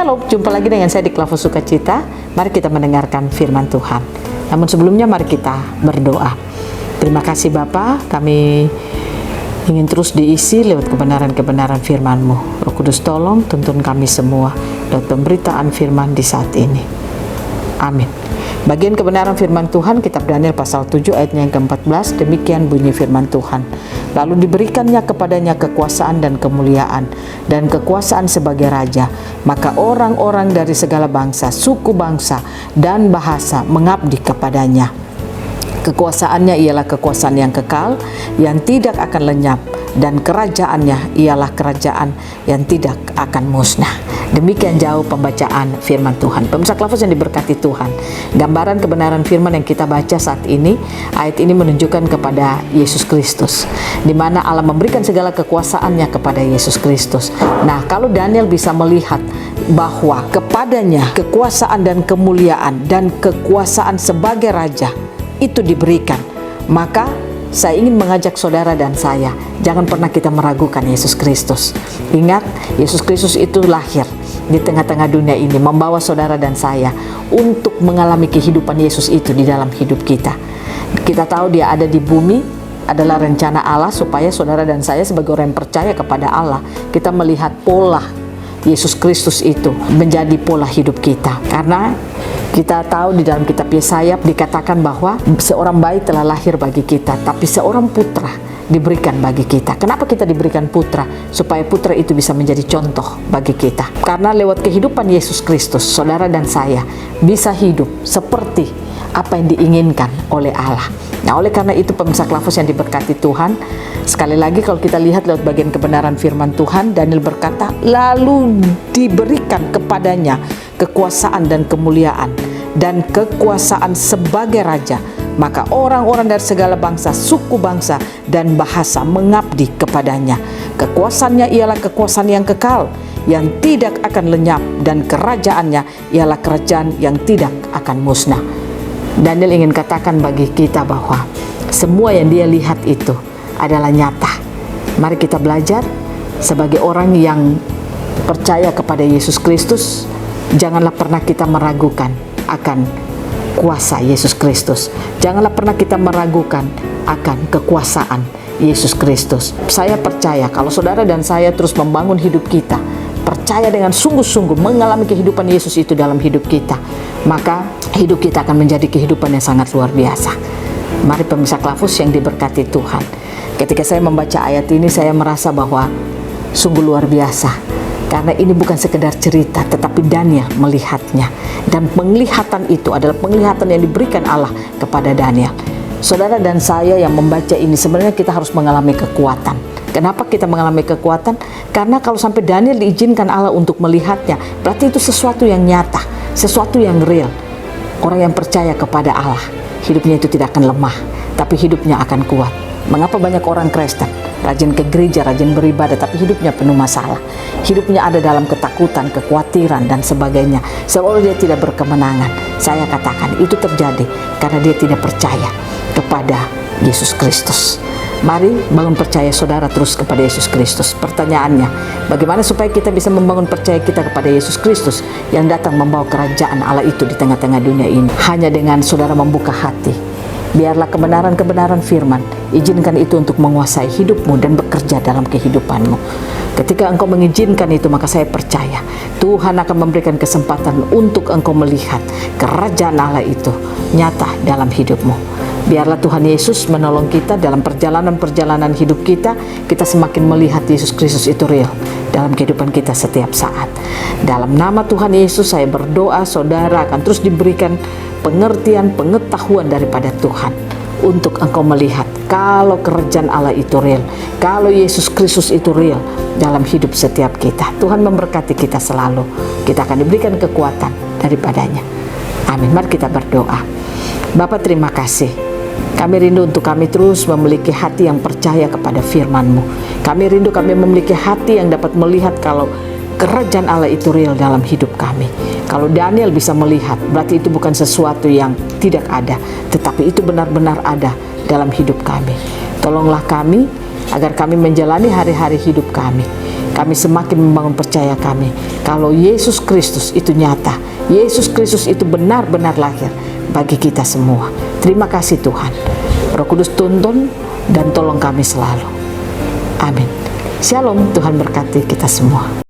Shalom, jumpa lagi dengan saya di Klavos Sukacita. Mari kita mendengarkan firman Tuhan. Namun sebelumnya mari kita berdoa. Terima kasih Bapa, kami ingin terus diisi lewat kebenaran-kebenaran firman-Mu. Roh Kudus tolong tuntun kami semua lewat pemberitaan firman di saat ini. Amin. Bagian kebenaran firman Tuhan, kitab Daniel pasal 7 ayatnya yang ke-14, demikian bunyi firman Tuhan. Lalu diberikannya kepadanya kekuasaan dan kemuliaan, dan kekuasaan sebagai raja. Maka orang-orang dari segala bangsa, suku bangsa, dan bahasa mengabdi kepadanya. Kekuasaannya ialah kekuasaan yang kekal, yang tidak akan lenyap, dan kerajaannya ialah kerajaan yang tidak akan musnah. Demikian jauh pembacaan firman Tuhan. Pemirsa Klavos yang diberkati Tuhan, gambaran kebenaran firman yang kita baca saat ini, ayat ini menunjukkan kepada Yesus Kristus, di mana Allah memberikan segala kekuasaannya kepada Yesus Kristus. Nah, kalau Daniel bisa melihat bahwa kepadanya kekuasaan dan kemuliaan dan kekuasaan sebagai raja itu diberikan, maka saya ingin mengajak saudara dan saya, jangan pernah kita meragukan Yesus Kristus. Ingat, Yesus Kristus itu lahir di tengah-tengah dunia ini, membawa saudara dan saya untuk mengalami kehidupan Yesus itu di dalam hidup kita. Kita tahu dia ada di bumi, adalah rencana Allah supaya saudara dan saya sebagai orang yang percaya kepada Allah, kita melihat pola Yesus Kristus itu menjadi pola hidup kita. Karena kita tahu di dalam kitab Yesaya dikatakan bahwa seorang bayi telah lahir bagi kita, tapi seorang putra diberikan bagi kita. Kenapa kita diberikan putra? Supaya putra itu bisa menjadi contoh bagi kita. Karena lewat kehidupan Yesus Kristus, saudara dan saya bisa hidup seperti apa yang diinginkan oleh Allah. Nah, oleh karena itu pemirsa Klavos yang diberkati Tuhan, sekali lagi kalau kita lihat lewat bagian kebenaran firman Tuhan, Daniel berkata, lalu diberikan kepadanya kekuasaan dan kemuliaan dan kekuasaan sebagai raja. Maka orang-orang dari segala bangsa, suku bangsa, dan bahasa mengabdi kepadanya. Kekuasaannya ialah kekuasaan yang kekal, yang tidak akan lenyap, dan kerajaannya ialah kerajaan yang tidak akan musnah. Daniel ingin katakan bagi kita bahwa semua yang dia lihat itu adalah nyata. Mari kita belajar sebagai orang yang percaya kepada Yesus Kristus. Janganlah pernah kita meragukan akan kuasa Yesus Kristus. Janganlah pernah kita meragukan akan kekuasaan Yesus Kristus. Saya percaya kalau saudara dan saya terus membangun hidup kita, percaya dengan sungguh-sungguh mengalami kehidupan Yesus itu dalam hidup kita, maka hidup kita akan menjadi kehidupan yang sangat luar biasa. Mari pemirsa Klavos yang diberkati Tuhan, ketika saya membaca ayat ini, saya merasa bahwa sungguh luar biasa. Karena ini bukan sekedar cerita, tetapi Daniel melihatnya. Dan penglihatan itu adalah penglihatan yang diberikan Allah kepada Daniel. Saudara dan saya yang membaca ini, sebenarnya kita harus mengalami kekuatan. Kenapa kita mengalami kekuatan? Karena kalau sampai Daniel diizinkan Allah untuk melihatnya, berarti itu sesuatu yang nyata, sesuatu yang real. Orang yang percaya kepada Allah, hidupnya itu tidak akan lemah, tapi hidupnya akan kuat. Mengapa banyak orang Kristen rajin ke gereja, rajin beribadah, tapi hidupnya penuh masalah? Hidupnya ada dalam ketakutan, kekhawatiran, dan sebagainya. Seolah dia tidak berkemenangan. Saya katakan itu terjadi karena dia tidak percaya kepada Yesus Kristus. Mari bangun percaya saudara terus kepada Yesus Kristus. Pertanyaannya, bagaimana supaya kita bisa membangun percaya kita kepada Yesus Kristus yang datang membawa kerajaan Allah itu di tengah-tengah dunia ini? Hanya dengan saudara membuka hati. Biarlah kebenaran-kebenaran firman, izinkan itu untuk menguasai hidupmu dan bekerja dalam kehidupanmu. Ketika engkau mengizinkan itu, maka saya percaya Tuhan akan memberikan kesempatan untuk engkau melihat kerajaan Allah itu nyata dalam hidupmu. Biarlah Tuhan Yesus menolong kita dalam perjalanan-perjalanan hidup kita. Kita semakin melihat Yesus Kristus itu real dalam kehidupan kita setiap saat. Dalam nama Tuhan Yesus saya berdoa saudara akan terus diberikan pengertian, pengetahuan daripada Tuhan untuk engkau melihat kalau kerajaan Allah itu real, kalau Yesus Kristus itu real dalam hidup setiap kita. Tuhan memberkati kita selalu. Kita akan diberikan kekuatan daripadanya. Amin. Mari kita berdoa. Bapa, terima kasih. Kami rindu untuk kami terus memiliki hati yang percaya kepada firman-Mu. Kami rindu kami memiliki hati yang dapat melihat kalau kerajaan Allah itu real dalam hidup kami. Kalau Daniel bisa melihat, berarti itu bukan sesuatu yang tidak ada, tetapi itu benar-benar ada dalam hidup kami. Tolonglah kami agar kami menjalani hari-hari hidup kami kami semakin membangun percaya kami kalau Yesus Kristus itu nyata, Yesus Kristus itu benar-benar lahir bagi kita semua. Terima kasih Tuhan. Roh Kudus tuntun dan tolong kami selalu. Amin. Shalom, Tuhan berkati kita semua.